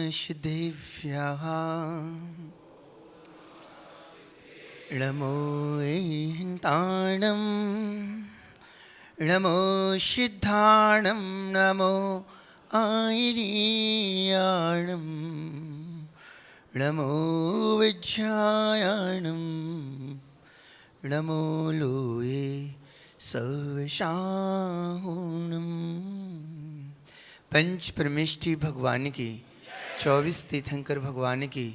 महर्षिदेव्याः नमो एहिन्ताणं नमो सिद्धाणं नमो आयर्याणं नमो विज्ञायाणं नमो लोये सर्वशाहुणम्। पंच परमेष्टि भगवान की, 24 तीर्थंकर भगवान की,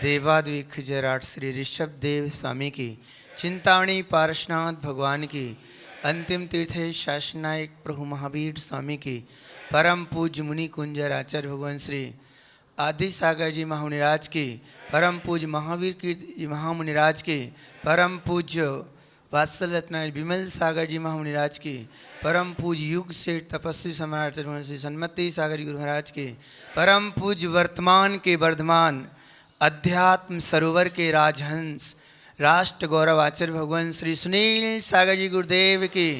देवाद्विक जराट श्री ऋषभ देव स्वामी की, चिंतामणि पारशनाथ भगवान की, अंतिम तीर्थे शासनायक प्रभु महावीर स्वामी की, परम पूज्य मुनि कुंजर आचार्य भगवान श्री आदि सागर जी महामुनिराज की, परम पूज्य महावीर की महामुनिराज की, परम पूज्य वात्सल रत्नायल विमल सागर जी महामुनिराज की, परम पूज्य युग से तपस्वी सम्राट श्री सन्मति सागर जी गुरु महाराज के, परम पूज्य वर्तमान के वर्धमान अध्यात्म सरोवर के राजहंस राष्ट्र गौरव आचार्य भगवान श्री सुनील सागर जी गुरुदेव की,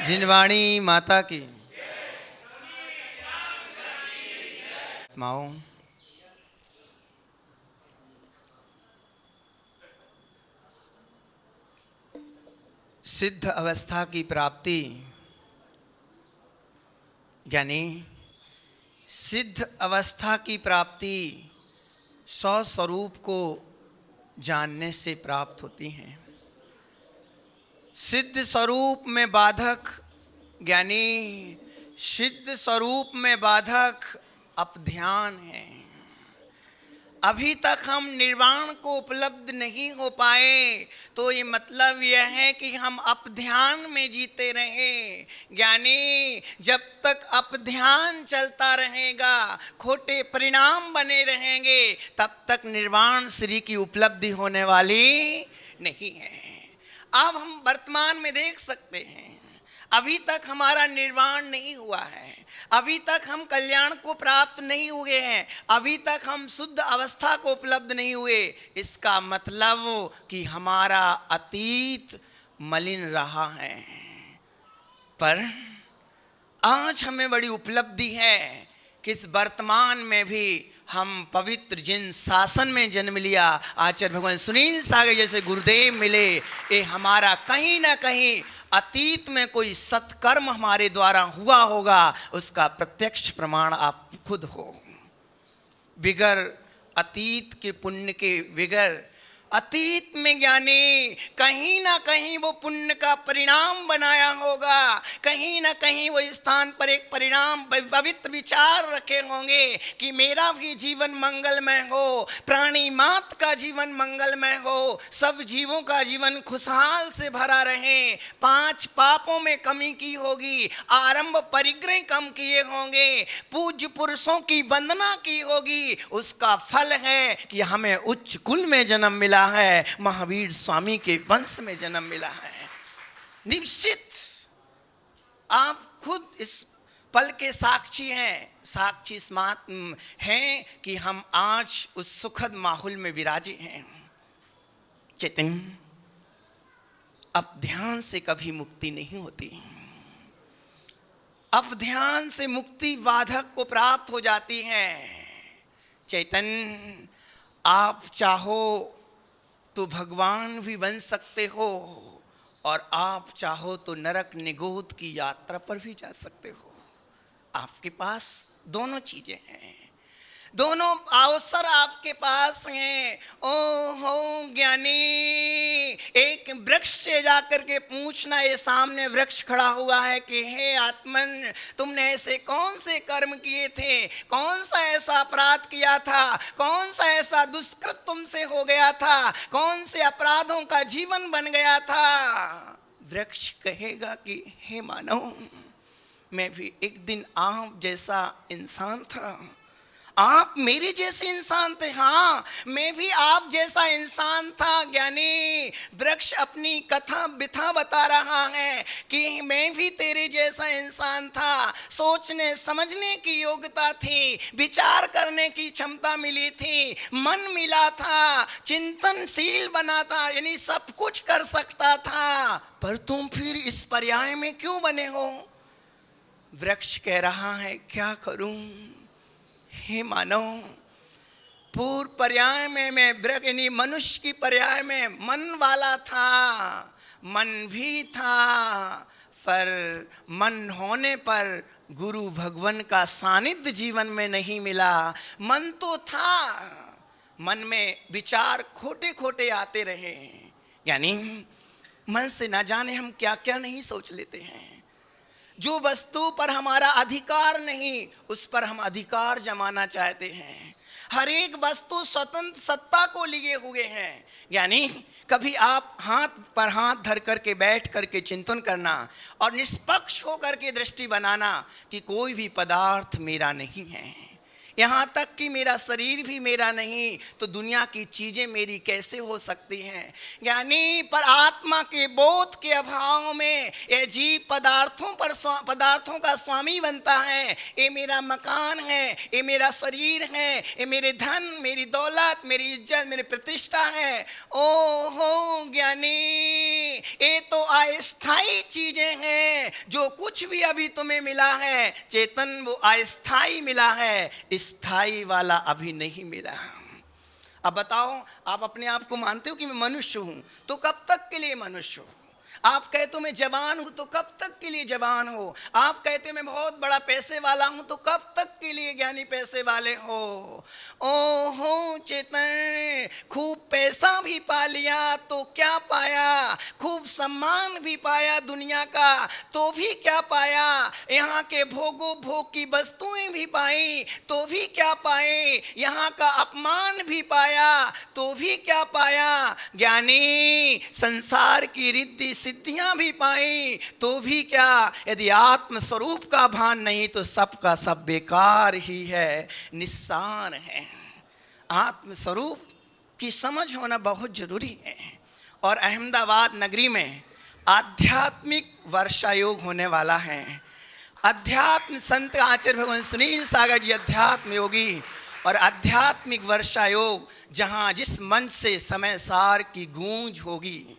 जिनवाणी माता की माओ। सिद्ध अवस्था की प्राप्ति यानी सिद्ध अवस्था की प्राप्ति स्वस्वरूप को जानने से प्राप्त होती हैं। सिद्ध स्वरूप में बाधक यानी सिद्ध स्वरूप में बाधक अपध्यान है। अभी तक हम निर्वाण को उपलब्ध नहीं हो पाए तो ये मतलब यह है कि हम अपध्यान में जीते रहे। यानी जब तक अपध्यान चलता रहेगा, खोटे परिणाम बने रहेंगे, तब तक निर्वाण श्री की उपलब्धि होने वाली नहीं है। अब हम वर्तमान में देख सकते हैं, अभी तक हमारा निर्वाण नहीं हुआ है, अभी तक हम कल्याण को प्राप्त नहीं हुए हैं, अभी तक हम शुद्ध अवस्था को उपलब्ध नहीं हुए। इसका मतलब कि हमारा अतीत मलिन रहा है। पर आज हमें बड़ी उपलब्धि है कि इस वर्तमान में भी हम पवित्र जिन शासन में जन्म लिया, आचार्य भगवान सुनील सागर जैसे गुरुदेव मिले, ये हमारा कहीं ना कहीं अतीत में कोई सत्कर्म हमारे द्वारा हुआ होगा, उसका प्रत्यक्ष प्रमाण आप खुद हो। बिगर अतीत के पुण्य के, बिगर अतीत में ज्ञानी कहीं ना कहीं वो पुण्य का परिणाम बनाया होगा, कहीं ना कहीं वो स्थान पर एक परिणाम पवित्र विचार रखे होंगे कि मेरा भी जीवन मंगलमय हो, प्राणी मात्र का जीवन मंगलमय हो, सब जीवों का जीवन खुशहाल से भरा रहे। 5 पापों में कमी की होगी, आरंभ परिग्रह कम किए होंगे, पूज्य पुरुषों की वंदना की होगी, उसका फल है कि हमें उच्च कुल में जन्म मिला है, महावीर स्वामी के वंश में जन्म मिला है। निश्चित आप खुद इस पल के साक्षी हैं, साक्षी स्मार्त हैं कि हम आज उस सुखद माहौल में विराजे हैं। चैतन्य अब ध्यान से कभी मुक्ति नहीं होती, अब ध्यान से मुक्ति बाधक को प्राप्त हो जाती है। चैतन्य आप चाहो तो भगवान भी बन सकते हो और आप चाहो तो नरक निगोद की यात्रा पर भी जा सकते हो। आपके पास दोनों चीजें हैं, दोनों अवसर आपके पास हैं। ओहो ज्ञानी, एक वृक्ष से जाकर के पूछना, ये सामने वृक्ष खड़ा हुआ है कि हे आत्मन, तुमने ऐसे कौन से कर्म किए थे, कौन सा ऐसा अपराध किया था, कौन सा ऐसा दुष्कृत तुमसे हो गया था, कौन से अपराधों का जीवन बन गया था। वृक्ष कहेगा कि हे मानव, मैं भी एक दिन आप जैसा इंसान था, आप मेरे जैसे इंसान थे, हाँ मैं भी आप जैसा इंसान था। ज्ञानी वृक्ष अपनी कथा बिथा बता रहा है कि मैं भी तेरे जैसा इंसान था, सोचने समझने की योग्यता थी, विचार करने की क्षमता मिली थी, मन मिला था, चिंतनशील बना था, यानी सब कुछ कर सकता था, पर तुम फिर इस पर्याय में क्यों बने हो। वृक्ष कह रहा है क्या करूं हे मानव, पूर्व पर्याय में मैं यानी मनुष्य की पर्याय में मन वाला था, मन भी था, पर मन होने पर गुरु भगवान का सानिध्य जीवन में नहीं मिला। मन तो था, मन में विचार खोटे खोटे आते रहे, यानी मन से ना जाने हम क्या क्या नहीं सोच लेते हैं। जो वस्तु पर हमारा अधिकार नहीं, उस पर हम अधिकार जमाना चाहते हैं। हर एक वस्तु स्वतंत्र सत्ता को लिए हुए हैं, यानी कभी आप हाथ पर हाथ धर करके बैठ करके चिंतन करना और निष्पक्ष होकर के दृष्टि बनाना कि कोई भी पदार्थ मेरा नहीं है, यहाँ तक कि मेरा शरीर भी मेरा नहीं, तो दुनिया की चीजें मेरी कैसे हो सकती हैं। यानी पर आत्मा के बोध के अभाव में ये जीव पदार्थों का स्वामी बनता है। ये मेरा मकान है, ये मेरा शरीर है, ये मेरे धन, मेरी दौलत, मेरी इज्जत, मेरी प्रतिष्ठा है। ओहो ज्ञानी, ये तो अस्थाई चीजें हैं। जो कुछ भी अभी तुम्हें मिला है चेतन, वो अस्थाई मिला है, स्थाई वाला अभी नहीं मिला। अब बताओ, आप अपने आप को मानते हो कि मैं मनुष्य हूं, तो कब तक के लिए मनुष्य हो? आप कहते हो मैं जवान हूं, तो कब तक के लिए जवान हो? आप कहते हो मैं बहुत बड़ा पैसे वाला हूं, तो कब तक के लिए ज्ञानी पैसे वाले हो? ओहो चेतन, खूब पैसा भी पा लिया तो क्या पाया? खूब सम्मान भी पाया दुनिया का, तो भी क्या पाया? यहाँ के भोग की वस्तुएं भी पाई, तो भी क्या पाए? यहाँ का अपमान भी पाया, तो भी क्या पाया? ज्ञानी संसार की रिद्धि सिद्धियां भी पाई, तो भी क्या? यदि आत्म स्वरूप का भान नहीं तो सब का सब बेकार ही है, निस्सार है। आत्म स्वरूप की समझ होना बहुत जरूरी है। और अहमदाबाद नगरी में आध्यात्मिक वर्षा योग होने वाला है। अध्यात्म संत आचार्य भगवान सुनील सागर जी अध्यात्म योगी, और आध्यात्मिक वर्षा योग जहाँ जिस मंच से समय सार की गूंज होगी।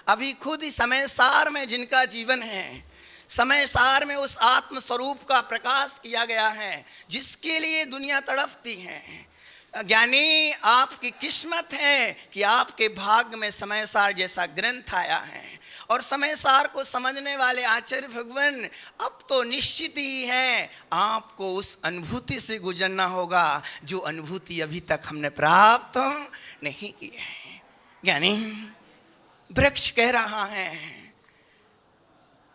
अभी खुद ही समय सार में जिनका जीवन है, समय सार में उस आत्म स्वरूप का प्रकाश किया गया है, जिसके लिए दुनिया तड़पती है। ज्ञानी, आपकी किस्मत है कि आपके भाग्य में समय सार जैसा ग्रंथ आया है। और समय सार को समझने वाले आचार्य भगवान अब तो निश्चित ही है, आपको उस अनुभूति से गुजरना होगा जो अनुभूति अभी तक हमने प्राप्त नहीं की है। यानी वृक्ष कह रहा है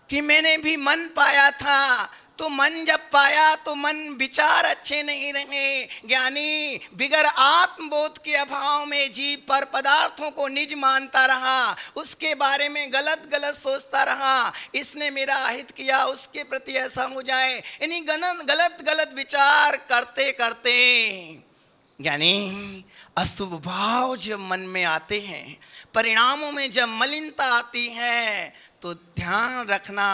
कि मैंने भी मन पाया था, तो मन जब पाया तो मन विचार अच्छे नहीं रहे। ज्ञानी बिगर आत्मबोध के अभाव में जीव पर पदार्थों को निज मानता रहा, उसके बारे में गलत गलत सोचता रहा। इसने मेरा अहित किया, उसके प्रति ऐसा हो जाए, यानी गलत गलत विचार करते करते यानी अशुभ भाव जब मन में आते हैं, परिणामों में जब मलिनता आती है, तो ध्यान रखना,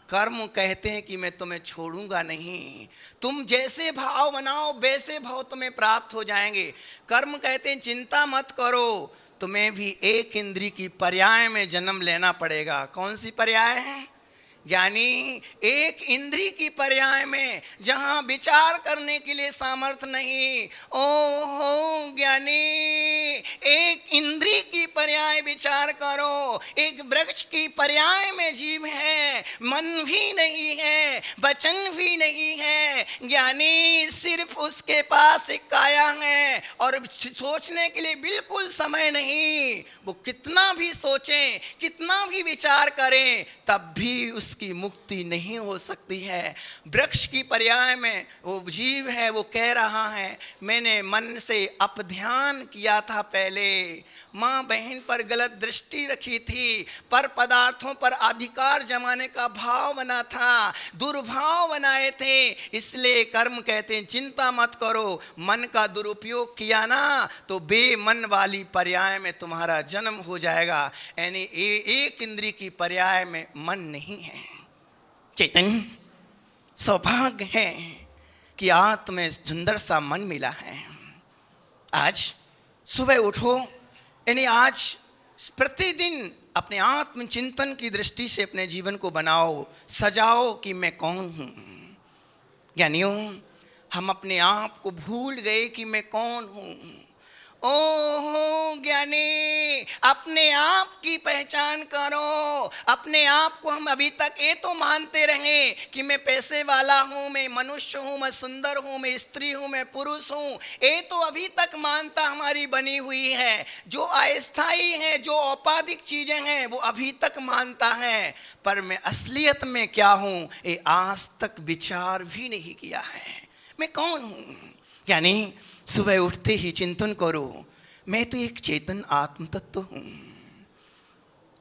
कर्म कहते हैं कि मैं तुम्हें छोड़ूंगा नहीं। तुम जैसे भाव बनाओ वैसे भाव तुम्हें प्राप्त हो जाएंगे। कर्म कहते हैं चिंता मत करो, तुम्हें भी एक इंद्री की पर्याय में जन्म लेना पड़ेगा। कौन सी पर्याय है? यानी एक इंद्री की पर्याय में, जहां विचार करने के लिए सामर्थ्य नहीं। ओहो ज्ञानी, एक इंद्री की पर्याय विचार करो। एक वृक्ष की पर्याय में जीव है, मन भी नहीं है, वचन भी नहीं है। ज्ञानी सिर्फ उसके पास एक काया है और सोचने के लिए बिल्कुल समय नहीं। वो कितना भी सोचें, कितना भी विचार करें, तब भी उसकी मुक्ति नहीं हो सकती है। वृक्ष की पर्याय में वो जीव है, वो कह रहा है मैंने मन से अपध्यान किया था पहले, माँ बहन पर गलत दृष्टि रखी थी, पर पदार्थों पर अधिकार जमाने का भाव बना था, दुर्भाव बनाए थे। इसलिए कर्म कहते हैं चिंता मत करो, मन का दुरुपयोग किया ना तो बेमन वाली पर्याय में तुम्हारा जन्म हो जाएगा। यानी एक इंद्री की पर्याय में मन नहीं है। चैतन्य, सौभाग्य है कि आज तुम्हें सुंदर सा मन मिला है। आज सुबह उठो, यानी आज प्रतिदिन अपने आत्म चिंतन की दृष्टि से अपने जीवन को बनाओ, सजाओ कि मैं कौन हूं। यानियों, हम अपने आप को भूल गए कि मैं कौन हूं। ओहो ज्ञानी, अपने आप की पहचान करो। अपने आप को हम अभी तक ये तो मानते रहे कि मैं पैसे वाला हूँ, मैं मनुष्य हूँ, मैं सुंदर हूँ, मैं स्त्री हूँ, मैं पुरुष हूँ। ये तो अभी तक मानता हमारी बनी हुई है। जो अस्थाई है, जो औपाधिक चीजें हैं, वो अभी तक मानता है। पर मैं असलियत में क्या हूँ, ये आज तक विचार भी नहीं किया है। मैं कौन हूँ? यानी सुबह उठते ही चिंतन करो, मैं तो एक चेतन आत्म तत्व हूं।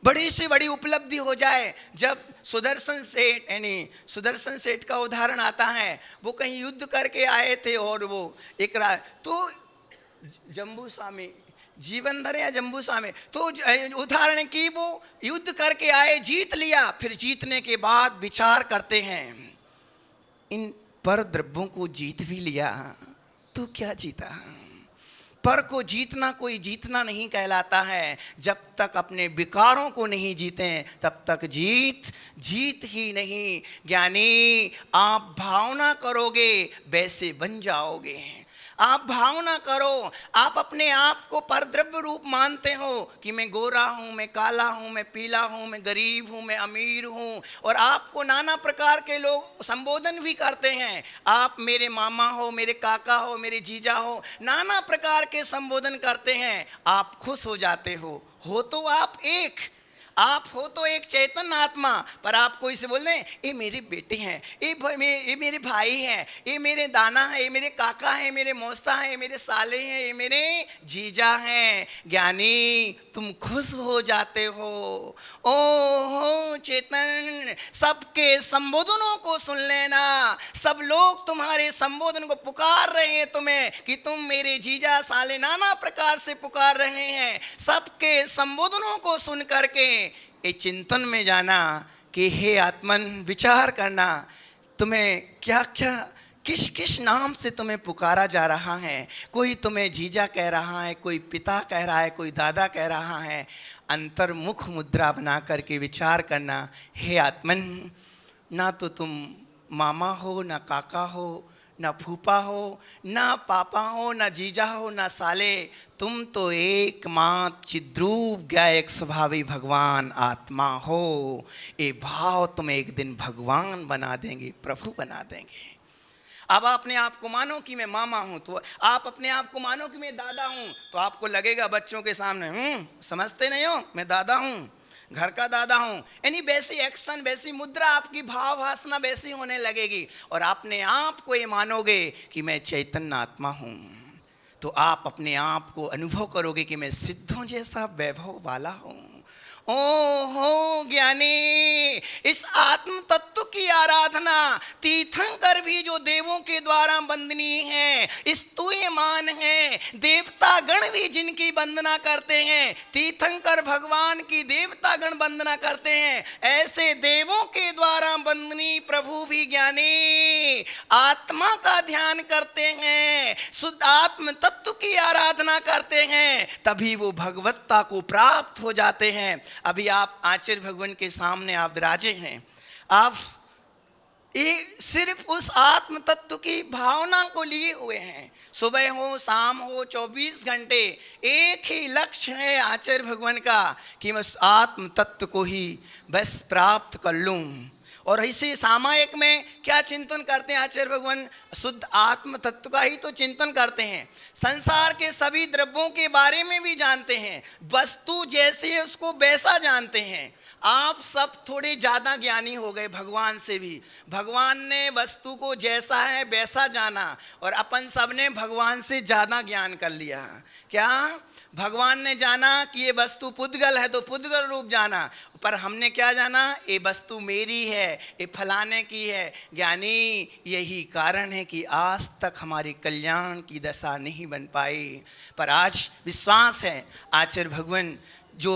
बड़ी से बड़ी उपलब्धि हो जाए। जब सुदर्शन सेठ, यानी सुदर्शन सेठ का उदाहरण आता है, वो कहीं युद्ध करके आए थे और वो एक तो जम्बू स्वामी, जीवनधर या जम्बू स्वामी, तो उदाहरण की वो युद्ध करके आए, जीत लिया। फिर जीतने के बाद विचार करते हैं, इन पर द्रव्यों को जीत भी लिया तो क्या जीता? पर को जीतना कोई जीतना नहीं कहलाता है। जब तक अपने विकारों को नहीं जीते तब तक जीत ही नहीं। ज्ञानी, आप भावना करोगे वैसे बन जाओगे। आप भावना करो, आप अपने आप को परद्रव्य रूप मानते हो कि मैं गोरा हूँ, मैं काला हूँ, मैं पीला हूँ, मैं गरीब हूँ, मैं अमीर हूँ, और आपको नाना प्रकार के लोग संबोधन भी करते हैं। आप मेरे मामा हो, मेरे काका हो, मेरे जीजा हो, नाना प्रकार के संबोधन करते हैं। आप खुश हो जाते हो तो आप हो तो एक चैतन्य आत्मा, पर आप कोई से बोल दें ये मेरे बेटे हैं, ये मेरे भाई हैं, ये मेरे दाना है, ये मेरे काका है, मेरे मौसा है, ये मेरे साले हैं, ये मेरे जीजा हैं। ज्ञानी, तुम खुश हो जाते हो। ओहो चेतन, सबके संबोधनों को सुन लेना। सब लोग तुम्हारे संबोधन को पुकार रहे हैं तुम्हें कि तुम मेरे जीजा साले, नाना प्रकार से पुकार रहे हैं। सबके संबोधनों को सुन करके ये चिंतन में जाना कि हे आत्मन, विचार करना तुम्हें क्या क्या किस किस नाम से तुम्हें पुकारा जा रहा है। कोई तुम्हें जीजा कह रहा है, कोई पिता कह रहा है, कोई दादा कह रहा है। अंतर्मुख मुद्रा बना करके विचार करना, हे आत्मन, ना तो तुम मामा हो, ना काका हो, ना फूफा हो, ना पापा हो, ना जीजा हो, ना साले। तुम तो एकमात्र चिद्रूप गायक स्वभावी भगवान आत्मा हो। ये भाव तुम्हें एक दिन भगवान बना देंगे, प्रभु बना देंगे। अब अपने आप को मानो कि मैं मामा हूं, तो आप अपने आप को मानो कि मैं दादा हूं, तो आपको लगेगा बच्चों के सामने समझते नहीं हो, मैं दादा हूं, घर का दादा हूं। यानी वैसी एक्शन, वैसी मुद्रा, आपकी भाव भाषणा वैसी होने लगेगी। और अपने आप को ये मानोगे कि मैं चैतन्य आत्मा हूं, तो आप अपने आप को अनुभव करोगे कि मैं सिद्धों जैसा वैभव वाला हूं। ओहो ज्ञानी, इस आत्म तत्व की आराधना तीर्थंकर भी जो देवों के द्वारा वंदनीय है, स्तूयमान है, देवता गण भी जिनकी वंदना करते हैं, तीर्थंकर भगवान की देवता गण वंदना करते हैं, ऐसे देवों के द्वारा वंदनीय प्रभु भी ज्ञानी आत्मा का ध्यान करते हैं, शुद्ध आत्म तत्व की आराधना करते हैं, तभी वो भगवत्ता को प्राप्त हो जाते हैं। अभी आप आचार्य भगवान के सामने आप विराजे हैं, आप ये सिर्फ उस आत्म तत्व की भावना को लिए हुए हैं। सुबह हो शाम हो 24 घंटे एक ही लक्ष्य है आचार्य भगवान का कि मैं आत्म तत्व को ही बस प्राप्त कर लूं। और इसी सामायिक में क्या चिंतन करते हैं आचार्य भगवान? शुद्ध आत्म तत्व का ही तो चिंतन करते हैं। संसार के सभी द्रव्यों के बारे में भी जानते हैं, वस्तु जैसे है उसको वैसा जानते हैं। आप सब थोड़े ज़्यादा ज्ञानी हो गए भगवान से भी। भगवान ने वस्तु को जैसा है वैसा जाना, और अपन सब ने भगवान से ज़्यादा ज्ञान कर लिया। क्या? भगवान ने जाना कि ये वस्तु पुद्गल है तो पुद्गल रूप जाना, पर हमने क्या जाना? ये वस्तु मेरी है, ये फलाने की है। ज्ञानी, यही कारण है कि आज तक हमारे कल्याण की दशा नहीं बन पाई। पर आज विश्वास है आचार्य भगवान जो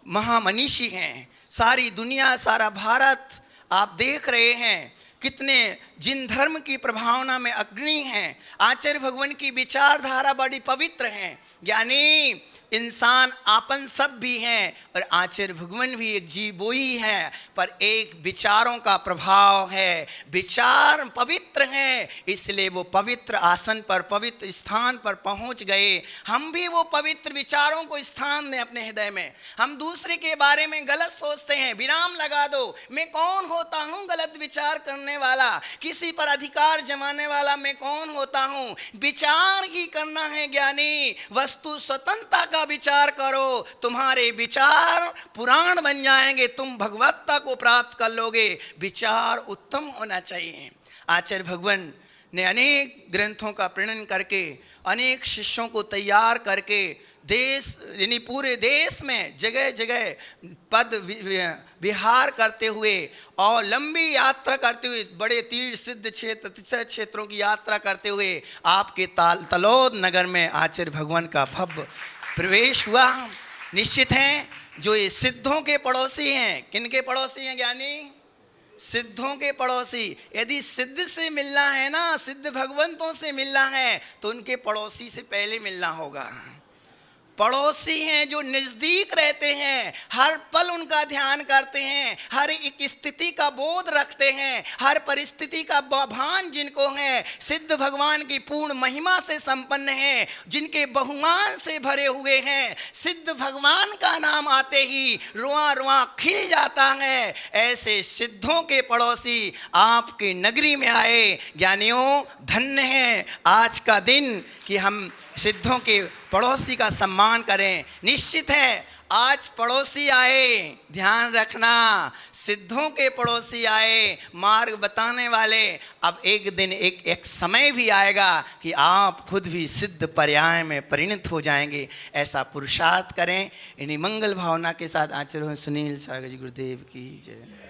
महामनीषी हैं, सारी दुनिया, सारा भारत आप देख रहे हैं कितने जिन धर्म की प्रभावना में अग्रणी हैं। आचार्य भगवान की विचारधारा बड़ी पवित्र है। ज्ञानी, इंसान आपन सब भी हैं और आचार्य भगवान भी एक जीव वो ही है, पर एक विचारों का प्रभाव है। विचार पवित्र हैं, इसलिए वो पवित्र आसन पर, पवित्र स्थान पर पहुंच गए। हम भी वो पवित्र विचारों को स्थान दें अपने हृदय में। हम दूसरे के बारे में गलत सोचते हैं, विराम लगा दो। मैं कौन होता हूँ गलत विचार करने वाला, किसी पर अधिकार जमाने वाला मैं कौन होता हूँ। विचार ही करना है ज्ञानी, वस्तु स्वतंत्रता का विचार करो। तुम्हारे विचार पुराण बन जाएंगे, तुम भगवत्ता को प्राप्त कर लोगे। विचार उत्तम होना चाहिए। आचार्य भगवान ने अनेक ग्रंथों का प्रणयन करके, अनेक शिष्यों को तैयार करके देश यानी पूरे देश में जगह जगह पद विहार करते हुए और लंबी यात्रा करते हुए, बड़े तीर्थ सिद्ध क्षेत्रों की यात्रा करते हुए आपके तलोद नगर में आचार्य भगवान का भव्य प्रवेश हुआ। निश्चित है जो ये सिद्धों के पड़ोसी हैं, किनके पड़ोसी हैं ज्ञानी? सिद्धों के पड़ोसी। यदि सिद्ध से मिलना है ना, सिद्ध भगवंतों से मिलना है, तो उनके पड़ोसी से पहले मिलना होगा। पड़ोसी हैं जो नजदीक रहते हैं, हर पल उनका ध्यान करते हैं, हर एक स्थिति का बोध रखते हैं, हर परिस्थिति का भान जिनको है। सिद्ध भगवान की पूर्ण महिमा से संपन्न है, जिनके बहुमान से भरे हुए हैं। सिद्ध भगवान का नाम आते ही रुआ रुआ खिल जाता है। ऐसे सिद्धों के पड़ोसी आपके नगरी में आए। ज्ञानियों, धन्य है आज का दिन कि हम सिद्धों के पड़ोसी का सम्मान करें। निश्चित है आज पड़ोसी आए, ध्यान रखना, सिद्धों के पड़ोसी आए, मार्ग बताने वाले। अब एक दिन एक समय भी आएगा कि आप खुद भी सिद्ध पर्याय में परिणत हो जाएंगे। ऐसा पुरुषार्थ करें। इन्हीं मंगल भावना के साथ आचार्य सुनील सागर जी गुरुदेव की जय।